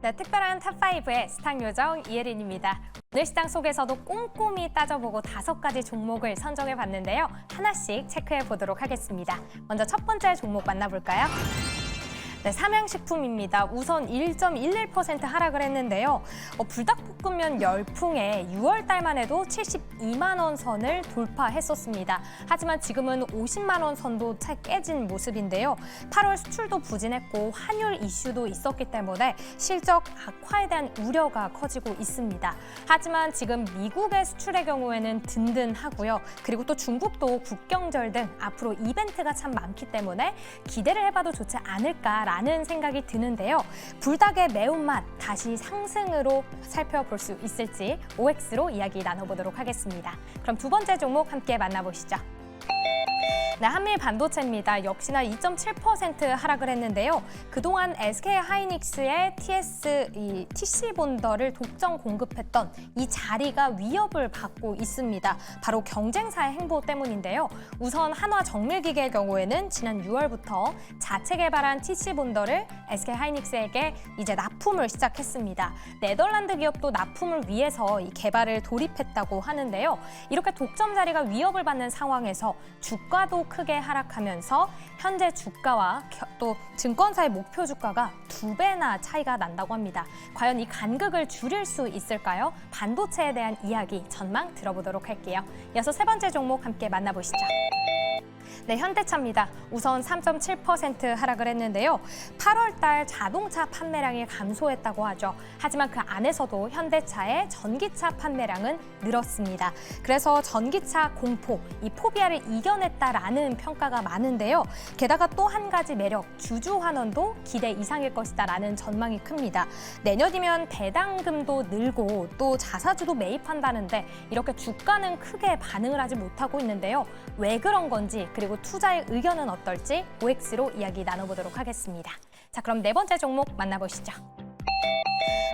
네, 특별한 탑5의 시장 요정 이혜린입니다. 오늘 시장 속에서도 꼼꼼히 따져보고 5가지 종목을 선정해 봤는데요. 하나씩 체크해 보도록 하겠습니다. 먼저 첫 번째 종목 만나볼까요? 네, 삼양식품입니다. 우선 1.11% 하락을 했는데요. 불닭볶음면 열풍에 6월 달만 해도 72만 원 선을 돌파했었습니다. 하지만 지금은 50만 원 선도 채 깨진 모습인데요. 8월 수출도 부진했고 환율 이슈도 있었기 때문에 실적 악화에 대한 우려가 커지고 있습니다. 하지만 지금 미국의 수출의 경우에는 든든하고요. 그리고 또 중국도 국경절 등 앞으로 이벤트가 참 많기 때문에 기대를 해봐도 좋지 않을까라는 생각이 드는데요. 불닭의 매운맛 다시 상승으로 살펴볼 수 있을지 OX로 이야기 나눠보도록 하겠습니다. 그럼 두 번째 종목 함께 만나보시죠. 네, 한밀 반도체입니다. 역시나 2.7% 하락을 했는데요. 그동안 SK하이닉스의 TC 본더를 독점 공급했던 이 자리가 위협을 받고 있습니다. 바로 경쟁사의 행보 때문인데요. 우선 한화정밀기계의 경우에는 지난 6월부터 자체 개발한 TC 본더를 SK하이닉스에게 이제 납품을 시작했습니다. 네덜란드 기업도 납품을 위해서 이 개발을 돌입했다고 하는데요. 이렇게 독점 자리가 위협을 받는 상황에서 주가도 크게 하락하면서 현재 주가와 또 증권사의 목표 주가가 2배나 차이가 난다고 합니다. 과연 이 간극을 줄일 수 있을까요? 반도체에 대한 이야기 전망 들어보도록 할게요. 이어서 세 번째 종목 함께 만나보시죠. 네, 현대차입니다. 우선 3.7% 하락을 했는데요. 8월 달 자동차 판매량이 감소했다고 하죠. 하지만 그 안에서도 현대차의 전기차 판매량은 늘었습니다. 그래서 전기차 공포, 이 포비아를 이겨냈다라는 평가가 많은데요. 게다가 또 한 가지 매력, 주주환원도 기대 이상일 것이다라는 전망이 큽니다. 내년이면 배당금도 늘고 또 자사주도 매입한다는데 이렇게 주가는 크게 반응을 하지 못하고 있는데요. 왜 그런 건지 그리고 투자의 의견은 어떨지 OX로 이야기 나눠보도록 하겠습니다. 자, 그럼 네 번째 종목 만나보시죠.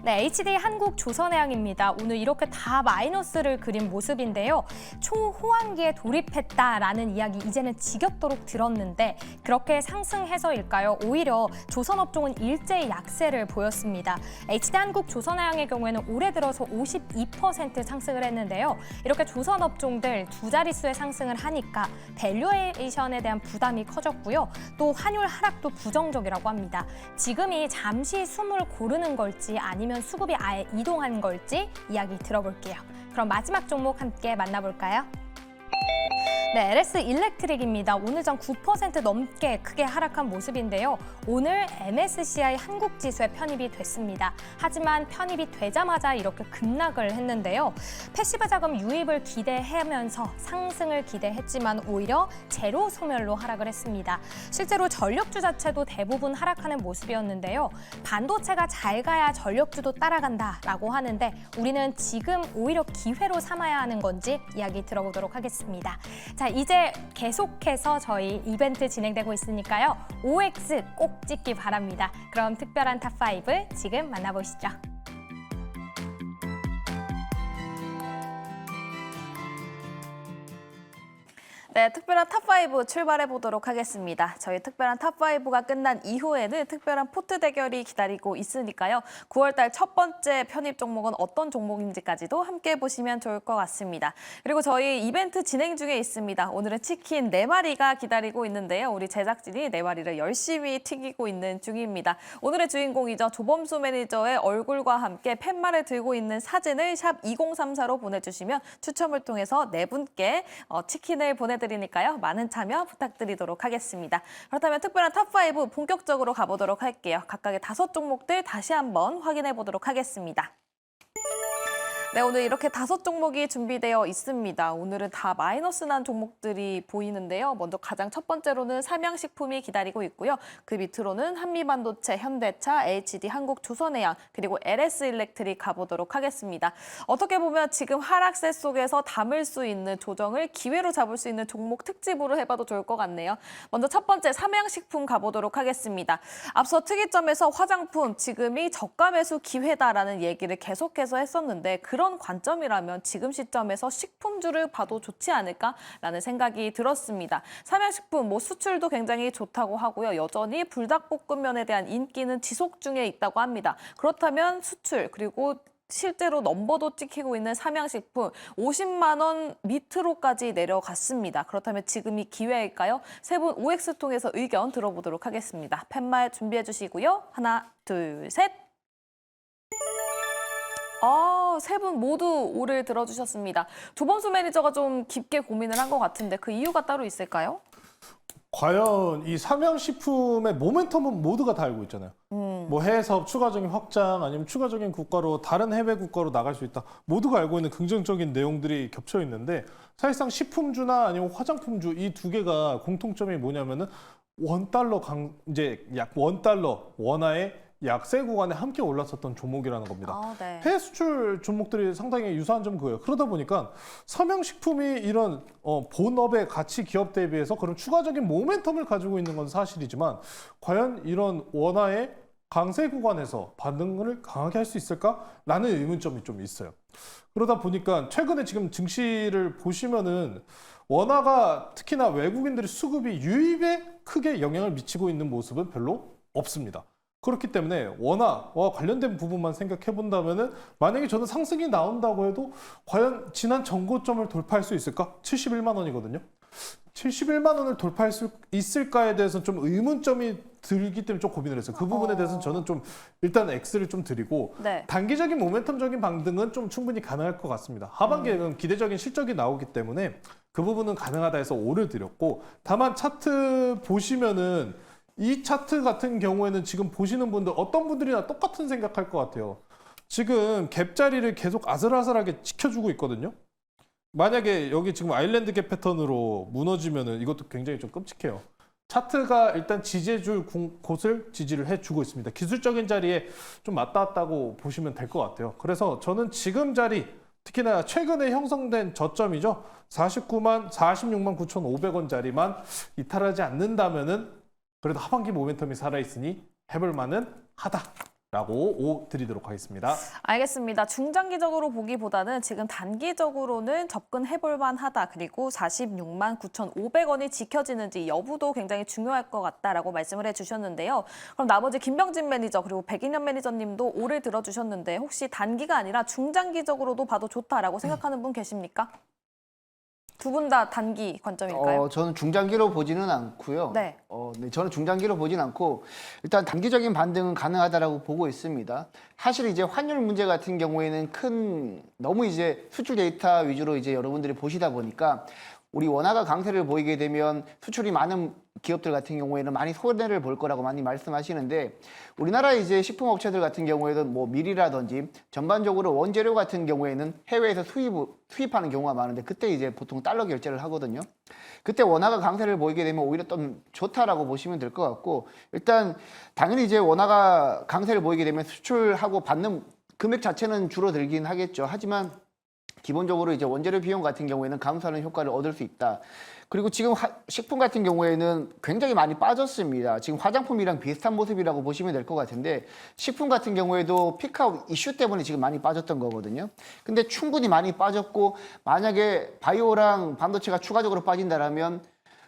네, HD 한국조선해양입니다. 오늘 이렇게 다 마이너스를 그린 모습인데요. 초호황기에 돌입했다라는 이야기 이제는 지겹도록 들었는데 그렇게 상승해서일까요? 오히려 조선업종은 일제히 약세를 보였습니다. HD 한국조선해양의 경우에는 올해 들어서 52% 상승을 했는데요. 이렇게 조선업종들 두 자릿수의 상승을 하니까 밸류에이션에 대한 부담이 커졌고요. 또 환율 하락도 부정적이라고 합니다. 지금이 잠시 숨을 고르는 걸지 아니면 수급이 아예 이동한 걸지 이야기 들어볼게요. 그럼 마지막 종목 함께 만나볼까요? 네, LS 일렉트릭입니다. 오늘 전 9% 넘게 크게 하락한 모습인데요. 오늘 MSCI 한국지수에 편입이 됐습니다. 하지만 편입이 되자마자 이렇게 급락을 했는데요. 패시브 자금 유입을 기대하면서 상승을 기대했지만 오히려 제로 소멸로 하락을 했습니다. 실제로 전력주 자체도 대부분 하락하는 모습이었는데요. 반도체가 잘 가야 전력주도 따라간다라고 하는데 우리는 지금 오히려 기회로 삼아야 하는 건지 이야기 들어보도록 하겠습니다. 자, 이제 계속해서 저희 이벤트 진행되고 있으니까요. OX 꼭 찍기 바랍니다. 그럼 특별한 탑5 지금 만나보시죠. 네, 특별한 탑5 출발해 보도록 하겠습니다. 저희 특별한 탑5가 끝난 이후에는 특별한 포트 대결이 기다리고 있으니까요. 9월 달 첫 번째 편입 종목은 어떤 종목인지까지도 함께 보시면 좋을 것 같습니다. 그리고 저희 이벤트 진행 중에 있습니다. 오늘은 치킨 4마리가 기다리고 있는데요. 우리 제작진이 4마리를 열심히 튀기고 있는 중입니다. 오늘의 주인공이죠. 조범수 매니저의 얼굴과 함께 팻말을 들고 있는 사진을 샵 2034로 보내주시면 추첨을 통해서 4분께 치킨을 보내드리니까요. 많은 참여 부탁드리도록 하겠습니다. 그렇다면 특별한 탑5 본격적으로 가보도록 할게요. 각각의 5종목들 다시 한번 확인해 보도록 하겠습니다. 네, 오늘 이렇게 5종목이 준비되어 있습니다. 오늘은 다 마이너스 난 종목들이 보이는데요. 먼저 가장 첫 번째로는 삼양식품이 기다리고 있고요. 그 밑으로는 한미반도체, 현대차, HD 한국조선해양, 그리고 LS 일렉트릭 가보도록 하겠습니다. 어떻게 보면 지금 하락세 속에서 담을 수 있는 조정을 기회로 잡을 수 있는 종목 특집으로 해봐도 좋을 것 같네요. 먼저 첫 번째 삼양식품 가보도록 하겠습니다. 앞서 특이점에서 화장품 지금이 저가 매수 기회다라는 얘기를 계속해서 했었는데 그런 그런 관점이라면 지금 시점에서 식품주를 봐도 좋지 않을까라는 생각이 들었습니다. 삼양식품 수출도 굉장히 좋다고 하고요. 여전히 불닭볶음면에 대한 인기는 지속 중에 있다고 합니다. 그렇다면 수출 그리고 실제로 넘버도 찍히고 있는 삼양식품 50만 원 밑으로까지 내려갔습니다. 그렇다면 지금이 기회일까요? 세 분 OX 통해서 의견 들어보도록 하겠습니다. 팻말 준비해 주시고요. 하나, 둘, 셋. 세 분 모두 오를 들어주셨습니다. 조범수 매니저가 좀 깊게 고민을 한 것 같은데 그 이유가 따로 있을까요? 과연 이 삼양식품의 모멘텀은 모두가 다 알고 있잖아요. 뭐 해외 사업 추가적인 확장 아니면 추가적인 국가로 다른 해외 국가로 나갈 수 있다. 모두가 알고 있는 긍정적인 내용들이 겹쳐 있는데 사실상 식품주나 아니면 화장품주 이 두 개가 공통점이 뭐냐면은 이제 약 $1 원화의 약세 구간에 함께 올랐었던 종목이라는 겁니다. 네. 해외 수출 종목들이 상당히 유사한 점 그거예요. 그러다 보니까 삼양식품이 이런 본업의 가치 기업 대비해서 그런 추가적인 모멘텀을 가지고 있는 건 사실이지만 과연 이런 원화의 강세 구간에서 반등을 강하게 할 수 있을까라는 의문점이 좀 있어요. 그러다 보니까 최근에 지금 증시를 보시면은 원화가 특히나 외국인들의 수급이 유입에 크게 영향을 미치고 있는 모습은 별로 없습니다. 그렇기 때문에 원화와 관련된 부분만 생각해 본다면은 만약에 저는 상승이 나온다고 해도 과연 지난 전고점을 돌파할 수 있을까? 71만 원이거든요. 71만 원을 돌파할 수 있을까에 대해서 좀 의문점이 들기 때문에 좀 고민을 했어요. 그 부분에 대해서는 저는 좀 일단 X를 좀 드리고 네. 단기적인 모멘텀적인 반등은 좀 충분히 가능할 것 같습니다. 하반기에는 기대적인 실적이 나오기 때문에 그 부분은 가능하다 해서 O를 드렸고 다만 차트 보시면은 이 차트 같은 경우에는 지금 보시는 분들 어떤 분들이나 똑같은 생각할 것 같아요. 지금 갭 자리를 계속 아슬아슬하게 지켜주고 있거든요. 만약에 여기 지금 아일랜드 갭 패턴으로 무너지면은 이것도 굉장히 좀 끔찍해요. 차트가 일단 지지해줄 곳을 지지를 해주고 있습니다. 기술적인 자리에 좀 맞다 갔다고 보시면 될 것 같아요. 그래서 저는 지금 자리 특히나 최근에 형성된 저점이죠. 46만 9,500원 자리만 이탈하지 않는다면은 그래도 하반기 모멘텀이 살아있으니 해볼 만은 하다라고 O 드리도록 하겠습니다. 알겠습니다. 중장기적으로 보기보다는 지금 단기적으로는 접근해볼 만하다. 그리고 46만 9,500원이 지켜지는지 여부도 굉장히 중요할 것 같다라고 말씀을 해주셨는데요. 그럼 나머지 김병진 매니저 그리고 백인현 매니저님도 O를 들어주셨는데 혹시 단기가 아니라 중장기적으로도 봐도 좋다라고 생각하는 분 계십니까? 두 분 다 단기 관점일까요? 저는 중장기로 보지는 않고요. 네. 네, 저는 중장기로 보진 않고 일단 단기적인 반등은 가능하다라고 보고 있습니다. 사실 이제 환율 문제 같은 경우에는 너무 이제 수출 데이터 위주로 이제 여러분들이 보시다 보니까 우리 원화가 강세를 보이게 되면 수출이 많은 기업들 같은 경우에는 많이 손해를 볼 거라고 많이 말씀하시는데 우리나라 이제 식품업체들 같은 경우에는 뭐 밀이라든지 전반적으로 원재료 같은 경우에는 해외에서 수입하는 경우가 많은데 그때 이제 보통 달러 결제를 하거든요. 그때 원화가 강세를 보이게 되면 오히려 좀 좋다라고 보시면 될 것 같고 일단 당연히 이제 원화가 강세를 보이게 되면 수출하고 받는 금액 자체는 줄어들긴 하겠죠. 하지만 기본적으로 이제 원재료 비용 같은 경우에는 감소하는 효과를 얻을 수 있다. 그리고 지금 식품 같은 경우에는 굉장히 많이 빠졌습니다. 지금 화장품이랑 비슷한 모습이라고 보시면 될 것 같은데 식품 같은 경우에도 피크아웃 이슈 때문에 지금 많이 빠졌던 거거든요. 근데 충분히 많이 빠졌고 만약에 바이오랑 반도체가 추가적으로 빠진다라면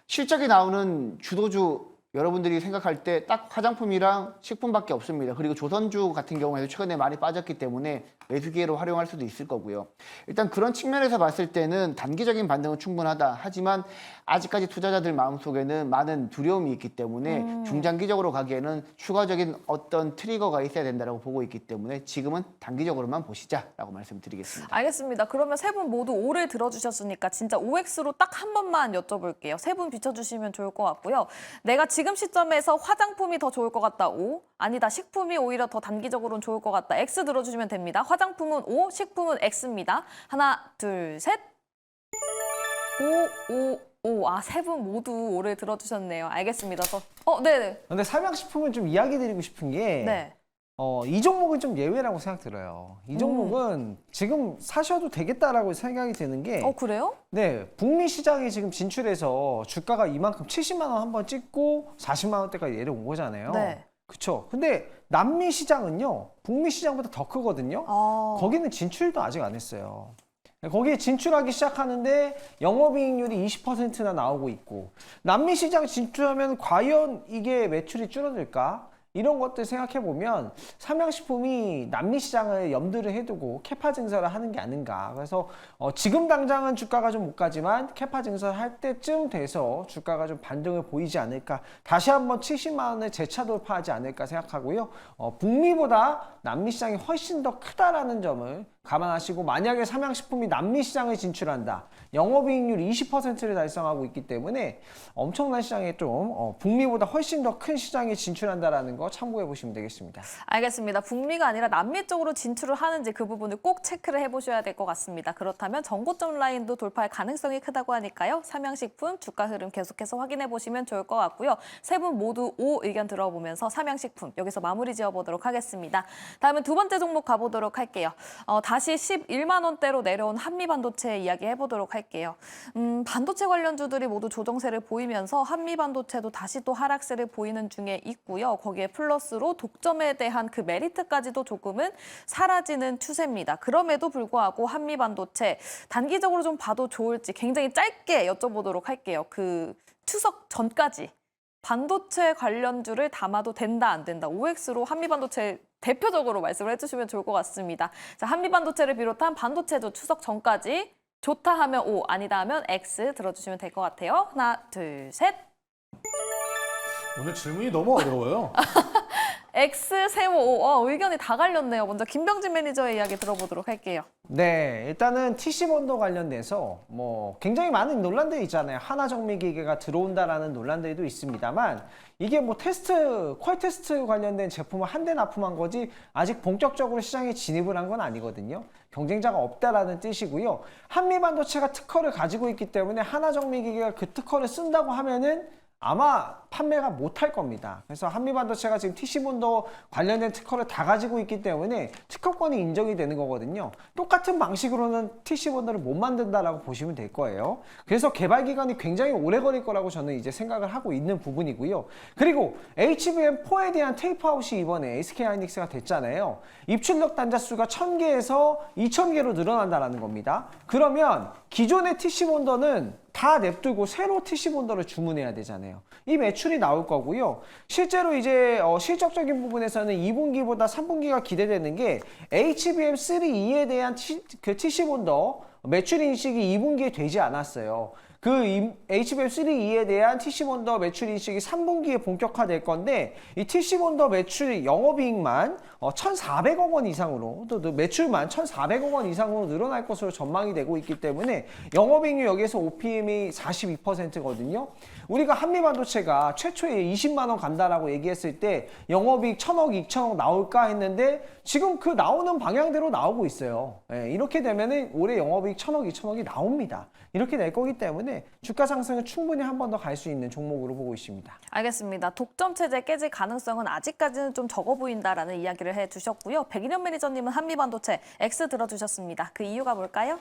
실적이 나오는 주도주 여러분들이 생각할 때 딱 화장품이랑 식품밖에 없습니다. 그리고 조선주 같은 경우에도 최근에 많이 빠졌기 때문에 매수 기회로 활용할 수도 있을 거고요. 일단 그런 측면에서 봤을 때는 단기적인 반등은 충분하다. 하지만 아직까지 투자자들 마음속에는 많은 두려움이 있기 때문에 중장기적으로 가기에는 추가적인 어떤 트리거가 있어야 된다고 보고 있기 때문에 지금은 단기적으로만 보시자라고 말씀드리겠습니다. 알겠습니다. 그러면 세 분 모두 O를 들어주셨으니까 진짜 OX로 딱 한 번만 여쭤볼게요. 세 분 비춰주시면 좋을 것 같고요. 내가 지금 시점에서 화장품이 더 좋을 것 같다. O. 아니다. 식품이 오히려 더 단기적으로는 좋을 것 같다. X 들어주시면 됩니다. 화장품은 O, 식품은 X입니다. 하나, 둘, 셋. 오. 세 분 모두 O를 들어주셨네요. 알겠습니다. 네네. 근데 삼양식품은 좀 이야기 드리고 싶은 게 네. 이 종목은 좀 예외라고 생각 들어요. 이 종목은 지금 사셔도 되겠다라고 생각이 드는 게 그래요? 네, 북미 시장에 지금 진출해서 주가가 이만큼 70만 원 한번 찍고 40만 원대까지 내려온 거잖아요. 네. 그쵸. 근데 남미 시장은요, 북미 시장보다 더 크거든요. 거기는 진출도 아직 안 했어요. 거기에 진출하기 시작하는데 영업이익률이 20%나 나오고 있고, 남미 시장 진출하면 과연 이게 매출이 줄어들까? 이런 것들 생각해 보면 삼양식품이 남미 시장을 염두를 해두고 캐파 증설을 하는 게 아닌가. 그래서 지금 당장은 주가가 좀 못 가지만 캐파 증설할 때쯤 돼서 주가가 좀 반등을 보이지 않을까. 다시 한번 70만 원을 재차 돌파하지 않을까 생각하고요. 북미보다 남미 시장이 훨씬 더 크다라는 점을 감안하시고, 만약에 삼양식품이 남미 시장을 진출한다. 영업이익률 20%를 달성하고 있기 때문에 엄청난 시장에 좀 북미보다 훨씬 더 큰 시장에 진출한다라는 거 참고해 보시면 되겠습니다. 알겠습니다. 북미가 아니라 남미 쪽으로 진출을 하는지 그 부분을 꼭 체크를 해보셔야 될 것 같습니다. 그렇다면 전고점 라인도 돌파할 가능성이 크다고 하니까요. 삼양식품 주가 흐름 계속해서 확인해 보시면 좋을 것 같고요. 세 분 모두 O 의견 들어보면서 삼양식품 여기서 마무리 지어보도록 하겠습니다. 다음은 두 번째 종목 가보도록 할게요. 다시 11만 원대로 내려온 한미반도체 이야기 해보도록 할게요. 반도체 관련주들이 모두 조정세를 보이면서 한미반도체도 다시 또 하락세를 보이는 중에 있고요. 거기에 플러스로 독점에 대한 그 메리트까지도 조금은 사라지는 추세입니다. 그럼에도 불구하고 한미반도체 단기적으로 좀 봐도 좋을지 굉장히 짧게 여쭤보도록 할게요. 그 추석 전까지 반도체 관련주를 담아도 된다 안 된다. OX로 한미반도체 대표적으로 말씀을 해주시면 좋을 것 같습니다. 자, 한미반도체를 비롯한 반도체도 추석 전까지 좋다 하면 O, 아니다 하면 X 들어주시면 될 것 같아요. 하나, 둘, 셋. 오늘 질문이 너무 어려워요. X, 세모, O. 의견이 다 갈렸네요. 먼저 김병진 매니저의 이야기 들어보도록 할게요. 네, 일단은 TC본도 관련돼서 뭐 굉장히 많은 논란들이 있잖아요. 하나정밀기계가 들어온다라는 논란들도 있습니다만, 이게 뭐 퀄 테스트 관련된 제품을 한 대 납품한 거지 아직 본격적으로 시장에 진입을 한 건 아니거든요. 경쟁자가 없다라는 뜻이고요. 한미반도체가 특허를 가지고 있기 때문에 하나정밀기계가 그 특허를 쓴다고 하면은 아마 판매가 못할 겁니다. 그래서 한미반도체가 지금 TC본도 관련된 특허를 다 가지고 있기 때문에 특허권이 인정이 되는 거거든요. 똑같은 방식으로는 TC본들을 못 만든다라고 보시면 될 거예요. 그래서 개발 기간이 굉장히 오래 걸릴 거라고 저는 이제 생각을 하고 있는 부분이고요. 그리고 HBM4에 대한 테이프아웃이 이번에 SK하이닉스가 됐잖아요. 입출력 단자 수가 1000개에서 2000개로 늘어난다는 겁니다. 그러면 기존의 TC본더는 다 냅두고 새로 TC본더를 주문해야 되잖아요. 이 매출이 나올 거고요. 실제로 이제 실적적인 부분에서는 2분기보다 3분기가 기대되는 게 HBM3E에 대한 TC본더 매출 인식이 2분기에 되지 않았어요. 그 HBM3E에 대한 TC본더 매출 인식이 3분기에 본격화될 건데, 이 TC본더 매출 영업이익만 1,400억 원 이상으로, 또 매출만 1,400억 원 이상으로 늘어날 것으로 전망이 되고 있기 때문에 영업이익률 여기에서 OPM이 42%거든요. 우리가 한미반도체가 최초에 20만 원 간다라고 얘기했을 때 영업이익 1,000억, 2,000억 나올까 했는데 지금 그 나오는 방향대로 나오고 있어요. 예, 이렇게 되면은 올해 영업이익 1,000억, 2,000억이 나옵니다. 이렇게 될 거기 때문에 주가 상승은 충분히 한 번 더 갈 수 있는 종목으로 보고 있습니다. 알겠습니다. 독점 체제 깨질 가능성은 아직까지는 좀 적어 보인다라는 이야기를 해주셨고요. 백인현 매니저님은 한미반도체 X 들어주셨습니다. 그 이유가 뭘까요?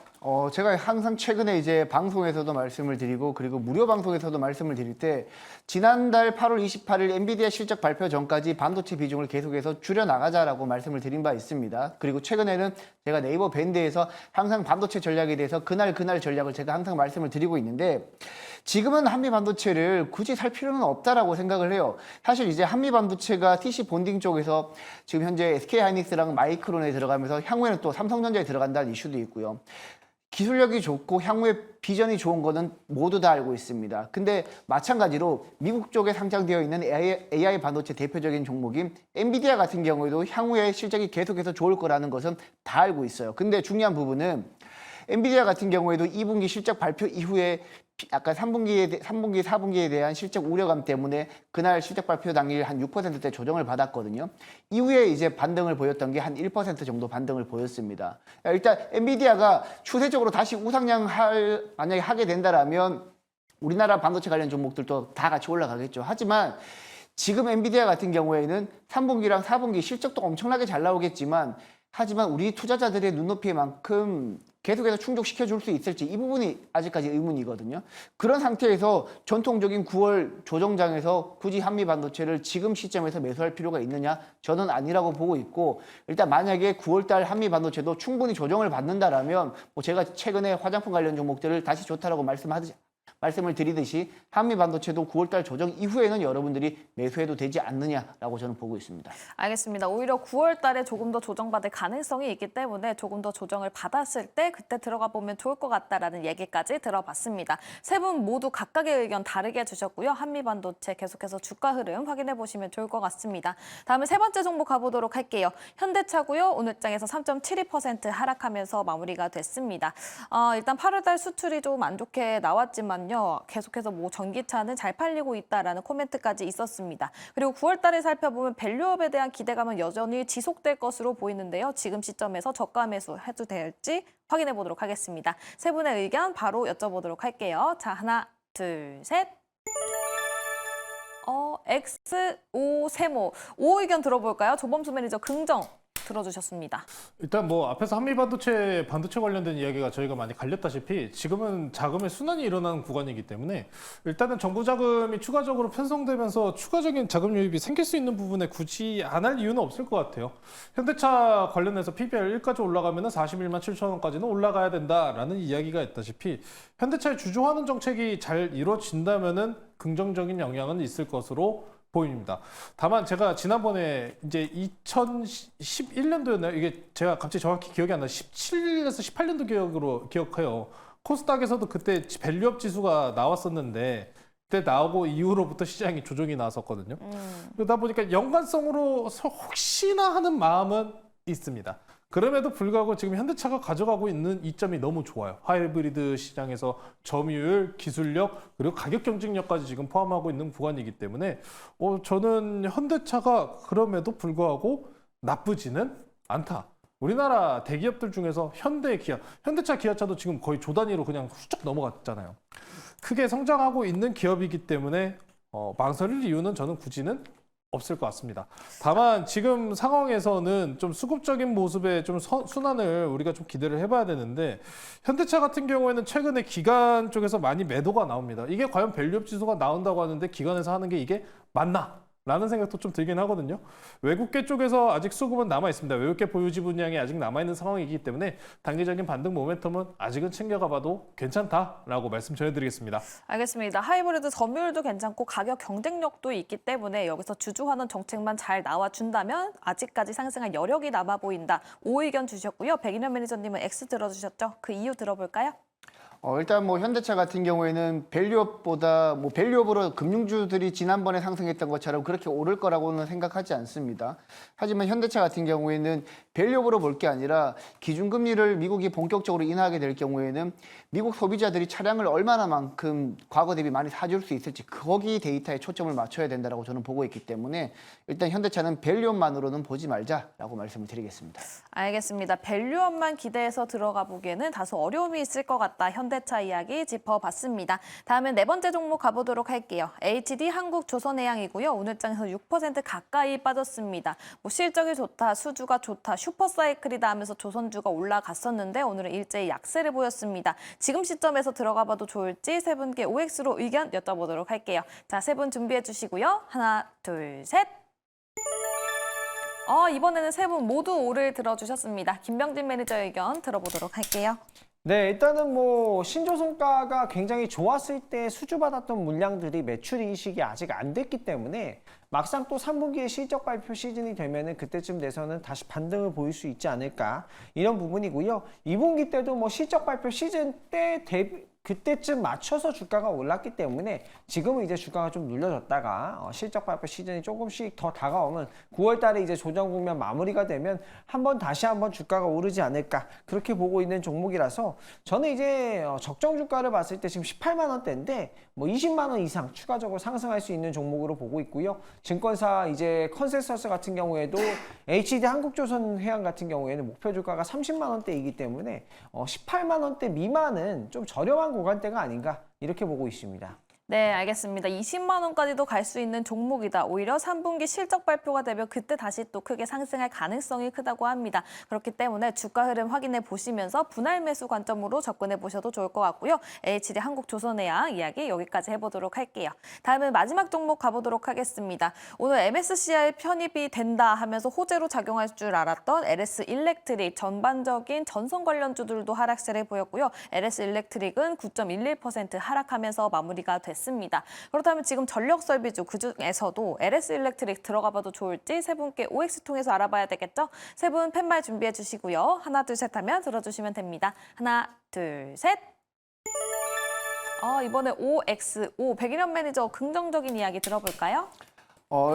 제가 항상 최근에 이제 방송에서도 말씀을 드리고, 그리고 무료 방송에서도 말씀을 드릴 때, 지난달 8월 28일 엔비디아 실적 발표 전까지 반도체 비중을 계속해서 줄여나가자라고 말씀을 드린 바 있습니다. 그리고 최근에는 제가 네이버 밴드에서 항상 반도체 전략에 대해서 그날 전략을 제가 항상 말씀을 드리고 있는데, 지금은 한미 반도체를 굳이 살 필요는 없다라고 생각을 해요. 사실 이제 한미 반도체가 TC 본딩 쪽에서 지금 현재 SK하이닉스랑 마이크론에 들어가면서 향후에는 또 삼성전자에 들어간다는 이슈도 있고요. 기술력이 좋고 향후에 비전이 좋은 거는 모두 다 알고 있습니다. 근데 마찬가지로 미국 쪽에 상장되어 있는 AI 반도체 대표적인 종목인 엔비디아 같은 경우에도 향후에 실적이 계속해서 좋을 거라는 것은 다 알고 있어요. 근데 중요한 부분은 엔비디아 같은 경우에도 2분기 실적 발표 이후에 약간 3분기, 4분기에 대한 실적 우려감 때문에 그날 실적 발표 당일 한 6%대 조정을 받았거든요. 이후에 이제 반등을 보였던 게 한 1% 정도 반등을 보였습니다. 일단 엔비디아가 추세적으로 다시 우상향 만약에 하게 된다라면 우리나라 반도체 관련 종목들도 다 같이 올라가겠죠. 하지만 지금 엔비디아 같은 경우에는 3분기랑 4분기 실적도 엄청나게 잘 나오겠지만, 하지만 우리 투자자들의 눈높이만큼 계속해서 충족시켜 줄 수 있을지 이 부분이 아직까지 의문이거든요. 그런 상태에서 전통적인 9월 조정장에서 굳이 한미 반도체를 지금 시점에서 매수할 필요가 있느냐? 저는 아니라고 보고 있고, 일단 만약에 9월달 한미 반도체도 충분히 조정을 받는다라면 뭐 제가 최근에 화장품 관련 종목들을 다시 좋다라고 말씀을 드리듯이 한미 반도체도 9월달 조정 이후에는 여러분들이 매수해도 되지 않느냐라고 저는 보고 있습니다. 알겠습니다. 오히려 9월 달에 조금 더 조정받을 가능성이 있기 때문에 조금 더 조정을 받았을 때 그때 들어가 보면 좋을 것 같다라는 얘기까지 들어봤습니다. 세 분 모두 각각의 의견 다르게 주셨고요. 한미반도체 계속해서 주가 흐름 확인해 보시면 좋을 것 같습니다. 다음에 세 번째 종목 가보도록 할게요. 현대차고요. 오늘 장에서 3.72% 하락하면서 마무리가 됐습니다. 일단 8월 달 수출이 좀 안 좋게 나왔지만요. 계속해서 뭐 전기차는 잘 팔리고 있다라는 코멘트까지 있었습니다. 그리고 9월 달에 살펴보면 밸류업에 대한 기대감은 여전히 지속될 것으로 보이는데요. 지금 시점에서 저가 매수해도 될지 확인해 보도록 하겠습니다. 세 분의 의견 바로 여쭤보도록 할게요. 자, 하나, 둘, 셋. X5 세모. 오 의견 들어볼까요? 조범수 매니저 긍정 들어주셨습니다. 일단 뭐 앞에서 한미 반도체 관련된 이야기가 저희가 많이 갈렸다시피 지금은 자금의 순환이 일어나는 구간이기 때문에 일단은 정부 자금이 추가적으로 편성되면서 추가적인 자금 유입이 생길 수 있는 부분에 굳이 안 할 이유는 없을 것 같아요. 현대차 관련해서 PBR 1까지 올라가면 41만 7천 원까지는 올라가야 된다라는 이야기가 있다시피 현대차의 주주환원 정책이 잘 이루어진다면은 긍정적인 영향은 있을 것으로 보입니다. 다만 제가 지난번에 이제 2011년도였나요? 이게 제가 갑자기 정확히 기억이 안 나요. 17에서 18년도 기억해요. 코스닥에서도 그때 밸류업 지수가 나왔었는데 그때 나오고 이후로부터 시장이 조정이 나왔었거든요. 그러다 보니까 연관성으로 혹시나 하는 마음은 있습니다. 그럼에도 불구하고 지금 현대차가 가져가고 있는 이점이 너무 좋아요. 하이브리드 시장에서 점유율, 기술력, 그리고 가격 경쟁력까지 지금 포함하고 있는 구간이기 때문에 저는 현대차가 그럼에도 불구하고 나쁘지는 않다. 우리나라 대기업들 중에서 현대, 기아, 현대차, 기아차도 지금 거의 조 단위로 그냥 훌쩍 넘어갔잖아요. 크게 성장하고 있는 기업이기 때문에 망설일 이유는 저는 굳이는 없을 것 같습니다. 다만 지금 상황에서는 좀 수급적인 모습의 좀 순환을 우리가 좀 기대를 해봐야 되는데 현대차 같은 경우에는 최근에 기관 쪽에서 많이 매도가 나옵니다. 이게 과연 밸류업 지수가 나온다고 하는데 기관에서 하는 게 이게 맞나? 라는 생각도 좀 들긴 하거든요. 외국계 쪽에서 아직 수급은 남아 있습니다. 외국계 보유지 분량이 아직 남아 있는 상황이기 때문에 단기적인 반등 모멘텀은 아직은 챙겨가봐도 괜찮다라고 말씀 전해드리겠습니다. 알겠습니다. 하이브리드 점유율도 괜찮고 가격 경쟁력도 있기 때문에 여기서 주주환원 정책만 잘 나와준다면 아직까지 상승할 여력이 남아 보인다. 오 의견 주셨고요. 백인현 매니저님은 X 들어주셨죠? 그 이유 들어볼까요? 일단 뭐 현대차 같은 경우에는 밸류업보다 뭐 밸류업으로 금융주들이 지난번에 상승했던 것처럼 그렇게 오를 거라고는 생각하지 않습니다. 하지만 현대차 같은 경우에는 밸류업으로 볼 게 아니라 기준금리를 미국이 본격적으로 인하하게 될 경우에는 미국 소비자들이 차량을 얼마나만큼 과거 대비 많이 사줄 수 있을지 거기 데이터에 초점을 맞춰야 된다고 저는 보고 있기 때문에 일단 현대차는 밸류업만으로는 보지 말자라고 말씀을 드리겠습니다. 알겠습니다. 밸류업만 기대해서 들어가 보기에는 다소 어려움이 있을 것 같다. 현대차 이야기 짚어봤습니다. 다음은 네 번째 종목 가보도록 할게요. HD 한국조선해양이고요. 오늘 장에서 6% 가까이 빠졌습니다. 뭐 실적이 좋다, 수주가 좋다, 슈퍼사이클이다 하면서 조선주가 올라갔었는데 오늘은 일제히 약세를 보였습니다. 지금 시점에서 들어가 봐도 좋을지 세 분께 OX로 의견 여쭤보도록 할게요. 자, 세 분 준비해 주시고요. 하나, 둘, 셋. 이번에는 세 분 모두 오를 들어주셨습니다. 김병진 매니저 의견 들어보도록 할게요. 네, 일단은 뭐 신조선가가 굉장히 좋았을 때 수주받았던 물량들이 매출 인식이 아직 안 됐기 때문에 막상 또 3분기에 실적 발표 시즌이 되면은 그때쯤 돼서는 다시 반등을 보일 수 있지 않을까 이런 부분이고요. 2분기 때도 뭐 실적 발표 시즌 때 그때쯤 맞춰서 주가가 올랐기 때문에 지금은 이제 주가가 좀 눌려졌다가 실적 발표 시즌이 조금씩 더 다가오면 9월 달에 이제 조정 국면 마무리가 되면 다시 한번 주가가 오르지 않을까 그렇게 보고 있는 종목이라서 저는 이제 적정 주가를 봤을 때 지금 18만 원대인데 뭐 20만 원 이상 추가적으로 상승할 수 있는 종목으로 보고 있고요. 증권사 이제 컨센서스 같은 경우에도 HD 한국조선해양 같은 경우에는 목표 주가가 30만 원대이기 때문에 18만 원대 미만은 좀 저렴한 구간대가 아닌가 이렇게 보고 있습니다. 네, 알겠습니다. 20만 원까지도 갈 수 있는 종목이다. 오히려 3분기 실적 발표가 되면 그때 다시 또 크게 상승할 가능성이 크다고 합니다. 그렇기 때문에 주가 흐름 확인해 보시면서 분할 매수 관점으로 접근해 보셔도 좋을 것 같고요. HD 한국조선해양 이야기 여기까지 해보도록 할게요. 다음은 마지막 종목 가보도록 하겠습니다. 오늘 MSCI 편입이 된다 하면서 호재로 작용할 줄 알았던 LS 일렉트릭 전반적인 전선 관련주들도 하락세를 보였고요. LS 일렉트릭은 9.11% 하락하면서 마무리가 됐습니다. 그렇다면 지금 전력 설비주 그중에서도 LS 일렉트릭 들어가봐도 좋을지 세 분께 OX 통해서 알아봐야 되겠죠? 세 분 팻말 준비해 주시고요. 하나, 둘, 셋 하면 들어주시면 됩니다. 하나, 둘, 셋. 이번에 OXO 백일현 매니저 긍정적인 이야기 들어볼까요?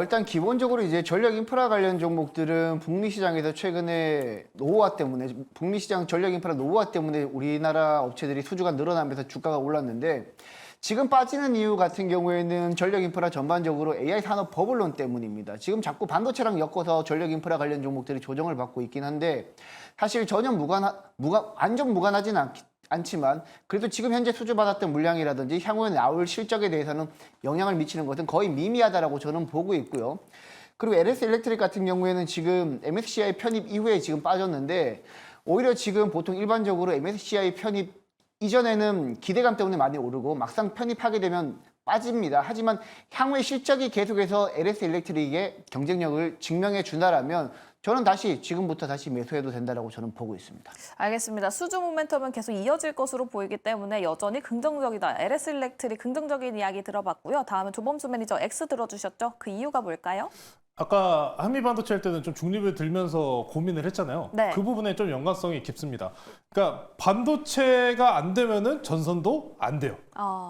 일단 기본적으로 이제 전력 인프라 관련 종목들은 북미 시장에서 최근에 노후화 때문에 북미 시장 전력 인프라 노후화 때문에 우리나라 업체들이 수주가 늘어나면서 주가가 올랐는데 지금 빠지는 이유 같은 경우에는 전력 인프라 전반적으로 AI 산업 버블론 때문입니다. 지금 자꾸 반도체랑 엮어서 전력 인프라 관련 종목들이 조정을 받고 있긴 한데 사실 전혀 완전 무관하지는 않지만 그래도 지금 현재 수주받았던 물량이라든지 향후에 나올 실적에 대해서는 영향을 미치는 것은 거의 미미하다라고 저는 보고 있고요. 그리고 LS 일렉트릭 같은 경우에는 지금 MSCI 편입 이후에 지금 빠졌는데 오히려 지금 보통 일반적으로 MSCI 편입 이전에는 기대감 때문에 많이 오르고 막상 편입하게 되면 빠집니다. 하지만 향후의 실적이 계속해서 LS 일렉트릭의 경쟁력을 증명해 준다라면 저는 지금부터 다시 매수해도 된다라고 저는 보고 있습니다. 알겠습니다. 수주 모멘텀은 계속 이어질 것으로 보이기 때문에 여전히 긍정적이다. LS 일렉트릭 긍정적인 이야기 들어봤고요. 다음은 조범수 매니저 X 들어주셨죠? 그 이유가 뭘까요? 아까 한미반도체 할 때는 좀 중립을 들면서 고민을 했잖아요. 네. 그 부분에 좀 연관성이 깊습니다. 그러니까 반도체가 안 되면은 전선도 안 돼요.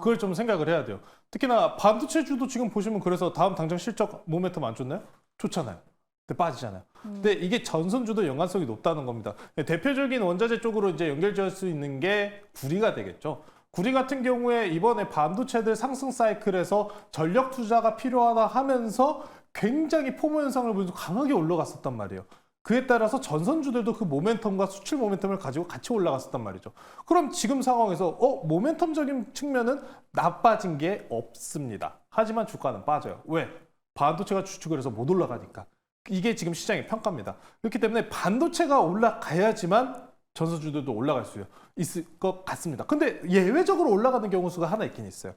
그걸 좀 생각을 해야 돼요. 특히나 반도체주도 지금 보시면 그래서 다음 당장 실적 모멘텀 안 좋나요? 좋잖아요. 근데 빠지잖아요. 근데 이게 전선주도 연관성이 높다는 겁니다. 대표적인 원자재 쪽으로 이제 연결지을 수 있는 게 구리가 되겠죠. 구리 같은 경우에 이번에 반도체들 상승 사이클에서 전력 투자가 필요하다 하면서 굉장히 포모 현상을 보면서 강하게 올라갔었단 말이에요. 그에 따라서 전선주들도 그 모멘텀과 수출 모멘텀을 가지고 같이 올라갔었단 말이죠. 그럼 지금 상황에서 모멘텀적인 측면은 나빠진 게 없습니다. 하지만 주가는 빠져요. 왜? 반도체가 주축을 해서 못 올라가니까. 이게 지금 시장의 평가입니다. 그렇기 때문에 반도체가 올라가야지만 전선주들도 올라갈 수 있을 것 같습니다. 근데 예외적으로 올라가는 경우 수가 하나 있긴 있어요.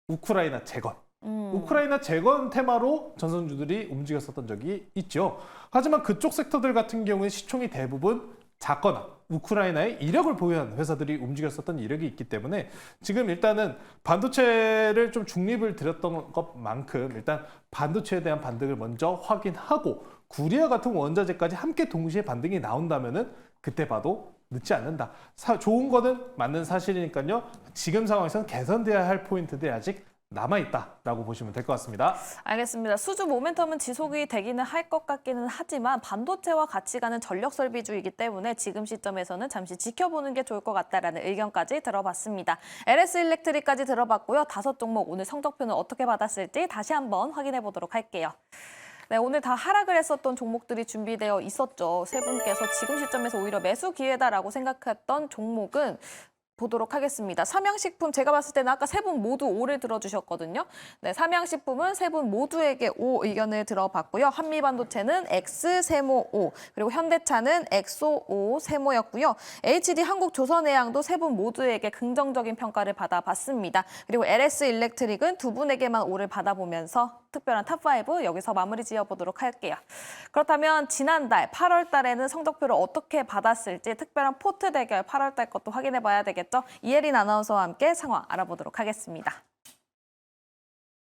우크라이나 재건. 우크라이나 재건 테마로 전선주들이 움직였었던 적이 있죠. 하지만 그쪽 섹터들 같은 경우에 시총이 대부분 작거나 우크라이나에 이력을 보유한 회사들이 움직였었던 이력이 있기 때문에 지금 일단은 반도체를 좀 중립을 들였던 것만큼 일단 반도체에 대한 반등을 먼저 확인하고 구리와 같은 원자재까지 함께 동시에 반등이 나온다면은 그때 봐도 늦지 않는다. 좋은 거는 맞는 사실이니까요. 지금 상황에서는 개선돼야 할 포인트들이 아직 남아있다라고 보시면 될 것 같습니다. 알겠습니다. 수주 모멘텀은 지속이 되기는 할 것 같기는 하지만 반도체와 같이 가는 전력 설비주이기 때문에 지금 시점에서는 잠시 지켜보는 게 좋을 것 같다라는 의견까지 들어봤습니다. LS 일렉트릭까지 들어봤고요. 5종목 오늘 성적표는 어떻게 받았을지 다시 한번 확인해 보도록 할게요. 네, 오늘 다 하락을 했었던 종목들이 준비되어 있었죠. 세 분께서 지금 시점에서 오히려 매수 기회다라고 생각했던 종목은 보도록 하겠습니다. 삼양식품 제가 봤을 때는 아까 세 분 모두 O를 들어주셨거든요. 네, 삼양식품은 세 분 모두에게 O 의견을 들어봤고요. 한미반도체는 X 세모 O, 그리고 현대차는 엑소 O 세모였고요. HD 한국조선해양도 세 분 모두에게 긍정적인 평가를 받아봤습니다. 그리고 LS 일렉트릭은 두 분에게만 O를 받아보면서 특별한 탑5 여기서 마무리 지어보도록 할게요. 그렇다면 지난달 8월 달에는 성적표를 어떻게 받았을지 특별한 포트 대결 8월 달 것도 확인해 봐야 되겠죠. 이혜린 아나운서와 함께 상황 알아보도록 하겠습니다.